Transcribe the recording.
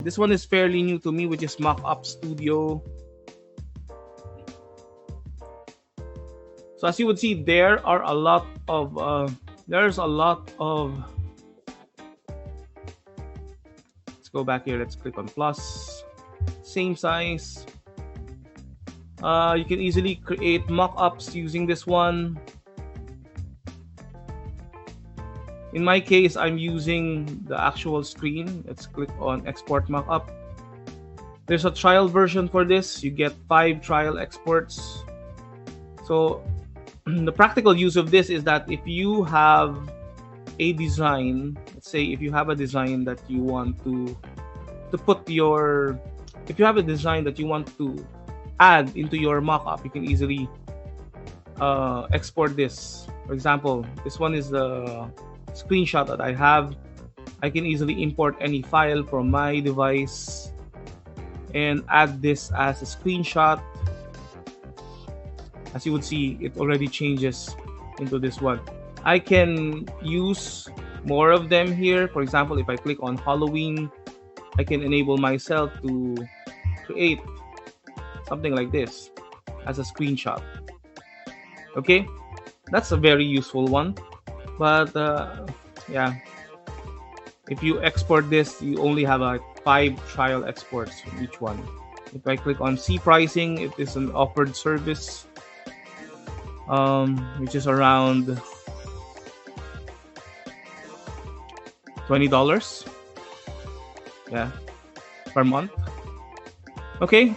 This one is fairly new to me, which is Mockuuups Studio. So as you would see, there are a lot of there's a lot of. Let's go back here. Let's click on plus. Same size. You can easily create mockups using this one. In my case, I'm using the actual screen. Let's click on export mockup. There's a trial version for this. You get 5 trial exports. So the practical use of this is that if you have a design, let's say if you have a design that you want to put your, if you have a design that you want to add into your mockup, you can easily export this. For example, this one is the screenshot that I have. I can easily import any file from my device and add this as a screenshot. As you would see, it already changes into this one. I can use more of them here. For example, if I click on Halloween, I can enable myself to create something like this as a screenshot. Okay, that's a very useful one. But yeah, if you export this, you only have 5 trial exports from each one. If I click on see pricing, it is an offered service, which is around $20, yeah, per month. Okay,